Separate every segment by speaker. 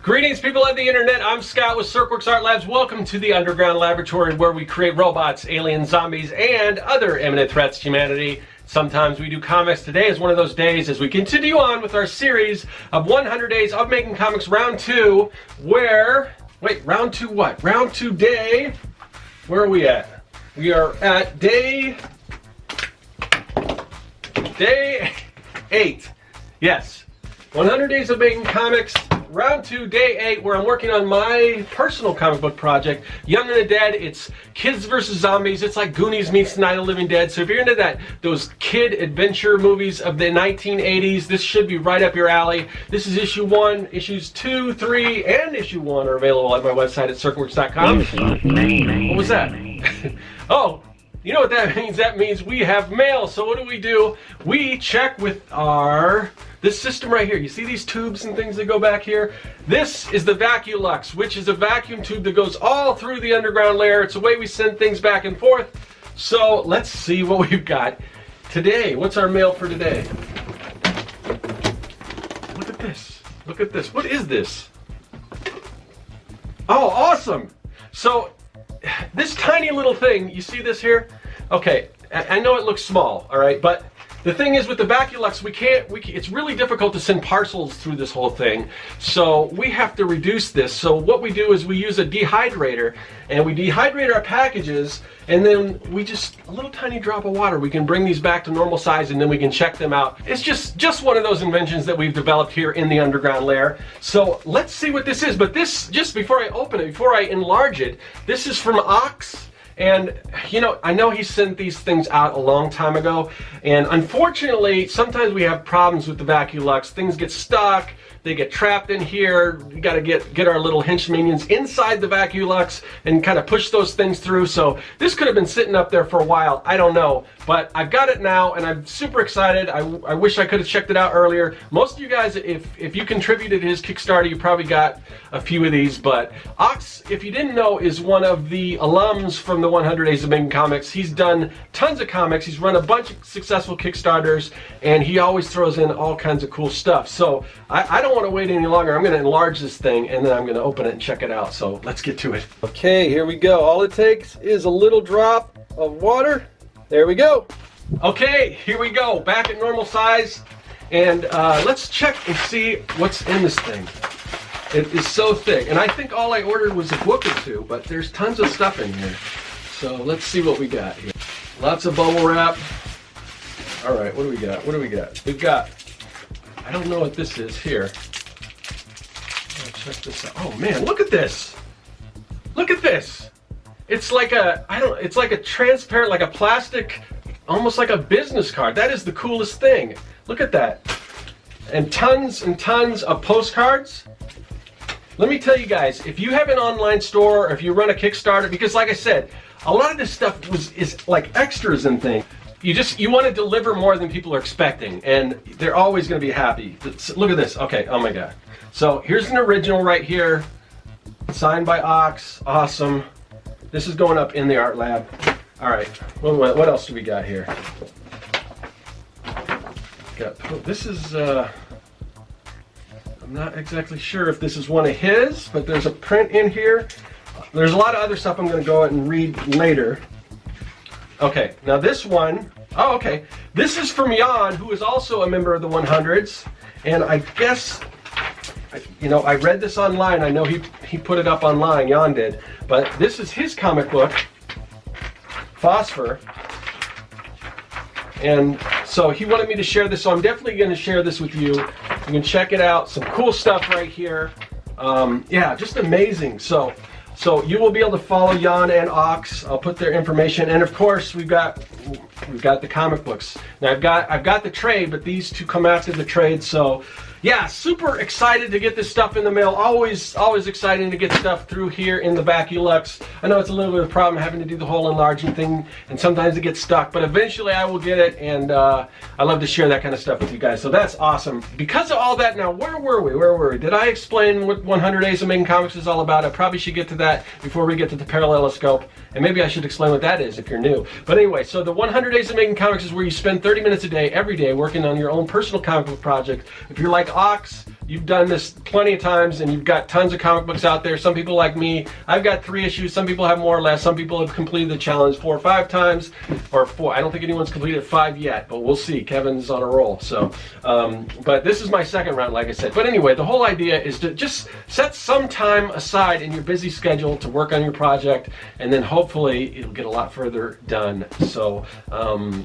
Speaker 1: Greetings, people of the internet. I'm Scott with Serkworks Art Labs. Welcome to the underground laboratory where we create robots, aliens, zombies, and other imminent threats to humanity. Sometimes we do comics. Today is one of those days as we continue on with our series of 100 Days of Making Comics Round 2, where... Wait, Round 2 what? Round 2 day... Where are we at? We are at day 8. Yes. 100 Days of Making Comics, Round 2, Day 8, where I'm working on my personal comic book project, Young and the Dead. It's kids versus zombies. It's like Goonies meets Night of the Living Dead. So if you're into those kid adventure movies of the 1980s, this should be right up your alley. This is issue 1. Issues 2, 3, and issue 1 are available at my website at serkworks.com. What was that? Oh, you know what that means? That means we have mail. So what do? We check with this system right here. You see these tubes and things that go back here? This is the Vaculux, which is a vacuum tube that goes all through the underground layer. It's a way we send things back and forth. So let's see what we've got today. What's our mail for today? Look at this. Look at this. What is this? Oh, awesome. So this tiny little thing, you see this here? Okay, I know it looks small, all right, but the thing is with the Vaculux, it's really difficult to send parcels through this whole thing, so we have to reduce this. So what we do is we use a dehydrator, and we dehydrate our packages, and then we just, a little tiny drop of water, we can bring these back to normal size, and then we can check them out. It's just one of those inventions that we've developed here in the underground layer. So let's see what this is, but this, just before I open it, before I enlarge it, this is from Ox. And, you know, I know he sent these things out a long time ago, and unfortunately, sometimes we have problems with the Vaculux. Things get stuck, they get trapped in here. We gotta get our little hench minions inside the Vaculux and kind of push those things through. So this could have been sitting up there for a while, I don't know. But I've got it now, and I'm super excited. I wish I could have checked it out earlier. Most of you guys, if you contributed to his Kickstarter, you probably got a few of these. But Ox, if you didn't know, is one of the alums from the 100 Days of Making Comics. He's done tons of comics. He's run a bunch of successful Kickstarters, and he always throws in all kinds of cool stuff. So I don't want to wait any longer. I'm going to enlarge this thing, and then I'm going to open it and check it out. So let's get to it. Okay, here we go. All it takes is a little drop of water. There we go. Okay, here we go. Back at normal size. And let's check and see what's in this thing. It is so thick. And I think all I ordered was a book or two, but there's tons of stuff in here. So let's see what we got here. Lots of bubble wrap. All right, what do we got? What do we got? We've got, I don't know what this is here. Let's check this out. Oh man, look at this. Look at this. It's like it's like a transparent, like a plastic, almost like a business card. That is the coolest thing. Look at that. And tons of postcards. Let me tell you guys, if you have an online store, or if you run a Kickstarter, because like I said, a lot of this stuff is like extras and things. You want to deliver more than people are expecting, and they're always going to be happy. Look at this. Okay, oh my God. So here's an original right here, signed by Ox. Awesome. This is going up in the art lab. All right, what else do we got here? This is, I'm not exactly sure if this is one of his, but there's a print in here. There's a lot of other stuff I'm going to go out and read later. Okay, now this one, oh okay, this is from Jan, who is also a member of the 100s, and I guess, you know, I read this online. I know he put it up online, Jan did, but this is his comic book, Phosphor, and so he wanted me to share this, so I'm definitely going to share this with you. You can check it out. Some cool stuff right here. Yeah, just amazing. So you will be able to follow Jan and Ox. I'll put their information, and of course we've got the comic books. Now I've got the trade, but these two come after the trade. So yeah, super excited to get this stuff in the mail. Always exciting to get stuff through here in the Baculux. I know it's a little bit of a problem having to do the whole enlarging thing, and sometimes it gets stuck, but eventually I will get it, and I love to share that kind of stuff with you guys, so that's awesome. Because of all that, now, where were we? Did I explain what 100 Days of Making Comics is all about? I probably should get to that before we get to the paralleloscope, and maybe I should explain what that is if you're new. But anyway, so the 100 Days of Making Comics is where you spend 30 minutes a day, every day, working on your own personal comic book project. If you're like Ox, you've done this plenty of times, and you've got tons of comic books out there. Some people like me, I've got 3 issues. Some people have more or less. Some people have completed the challenge 4 or 5 times, or 4. I don't think anyone's completed 5 yet, but we'll see. Kevin's on a roll. So, but this is my second round, like I said. But anyway, the whole idea is to just set some time aside in your busy schedule to work on your project, and then hopefully it'll get a lot further done. So,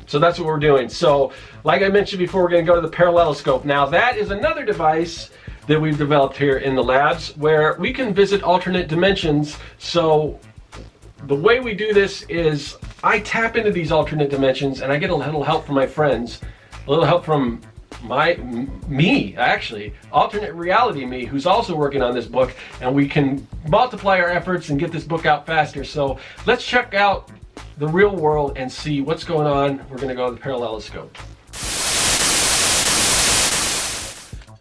Speaker 1: so that's what we're doing. So, like I mentioned before, we're going to go to the paralleloscope. Now, that is another device that we've developed here in the labs where we can visit alternate dimensions. So the way we do this is I tap into these alternate dimensions and I get a little help from my friends, a little help from me actually, alternate reality me, who's also working on this book, and we can multiply our efforts and get this book out faster. So let's check out the real world and see what's going on. We're going to go to the paralleloscope.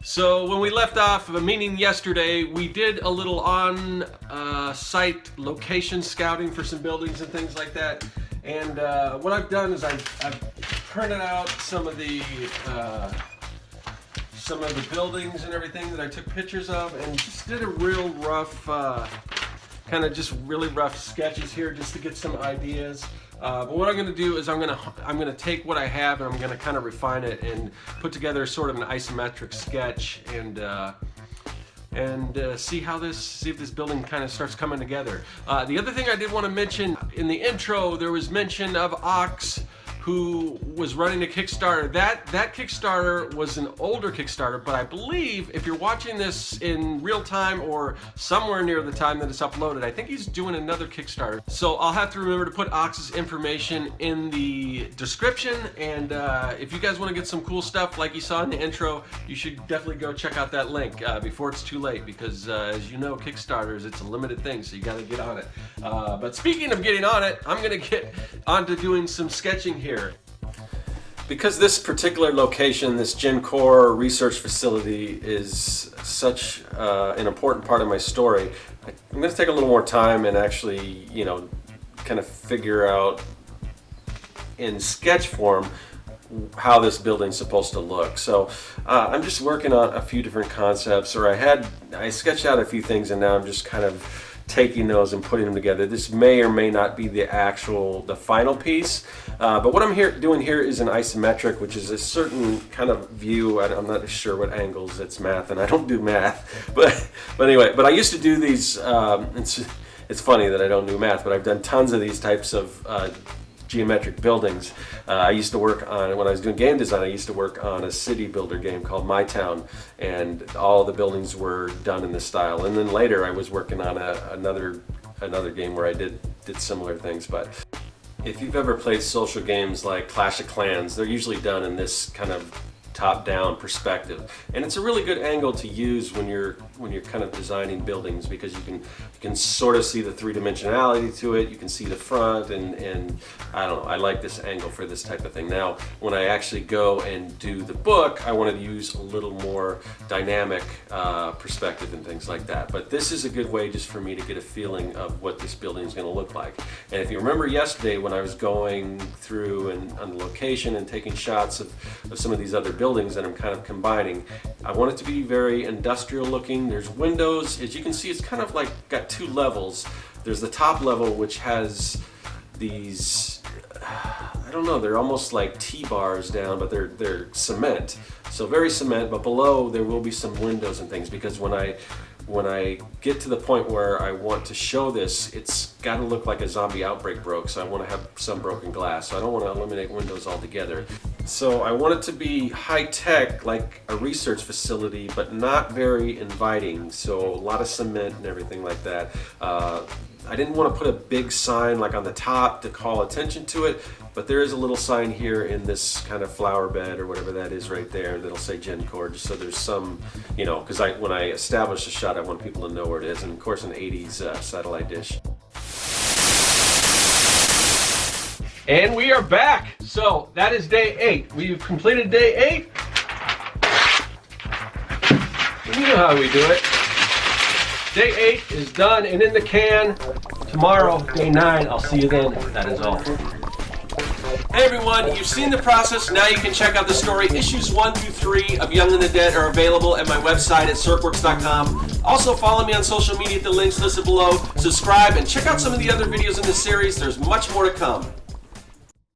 Speaker 1: So when we left off of a meeting yesterday, we did a little on-site location scouting for some buildings and things like that. And what I've done is I've printed out some of the buildings and everything that I took pictures of, and just did a real rough, kind of just really rough sketches here just to get some ideas. But what I'm going to do is I'm going to take what I have and I'm going to kind of refine it and put together sort of an isometric sketch and see if this building kind of starts coming together. The other thing I did want to mention in the intro, there was mention of Ox, who was running a Kickstarter. That Kickstarter was an older Kickstarter, but I believe if you're watching this in real time or somewhere near the time that it's uploaded, I think he's doing another Kickstarter. So I'll have to remember to put Ox's information in the description, and if you guys want to get some cool stuff like you saw in the intro, you should definitely go check out that link before it's too late, because as you know, Kickstarters, it's a limited thing, so you got to get on it. But speaking of getting on it, I'm going to get on to doing some sketching here. Because this particular location, this Gen Core research facility, is such an important part of my story, I'm going to take a little more time and actually, you know, kind of figure out in sketch form how this building's supposed to look. So I'm just working on a few different concepts, or I sketched out a few things, and now I'm just kind of taking those and putting them together. This may or may not be the final piece, but what I'm doing here is an isometric, which is a certain kind of view. I'm not sure what angles. It's math, and I don't do math, but anyway. But I used to do these. It's funny that I don't do math, but I've done tons of these types of geometric buildings. I used to work on, when I was doing game design, I used to work on a city builder game called My Town, and all the buildings were done in this style. And then later I was working on another game where I did similar things. But if you've ever played social games like Clash of Clans, they're usually done in this kind of top-down perspective, and it's a really good angle to use when you're kind of designing buildings, because you can sort of see the three-dimensionality to it. You can see the front, and I don't know, I like this angle for this type of thing. Now when I actually go and do the book, I wanted to use a little more dynamic perspective and things like that, but this is a good way just for me to get a feeling of what this building is going to look like. And if you remember yesterday when I was going through and on the location and taking shots of some of these other buildings that I'm kind of combining, I want it to be very industrial looking. There's windows. As you can see, it's kind of like got 2 levels. There's the top level, which has these, I don't know, they're almost like T-bars down, but they're cement. So very cement, but below there will be some windows and things, because when I get to the point where I want to show this, it's got to look like a zombie outbreak broke, so I want to have some broken glass. So I don't want to eliminate windows altogether. So I want it to be high-tech, like a research facility, but not very inviting. So a lot of cement and everything like that. I didn't want to put a big sign like on the top to call attention to it, but there is a little sign here in this kind of flower bed or whatever that is right there, and it'll say Gencore, just so there's some, you know, because when I establish a shot, I want people to know where it is, and of course an 80s satellite dish. And we are back. So that is day 8. We've completed day 8. You know how we do it. Day 8 is done and in the can. Tomorrow, day 9, I'll see you then. That is all. Hey everyone, you've seen the process. Now you can check out the story. Issues 1 through 3 of Young and the Dead are available at my website at serkworks.com. Also follow me on social media at the links listed below. Subscribe and check out some of the other videos in the series. There's much more to come.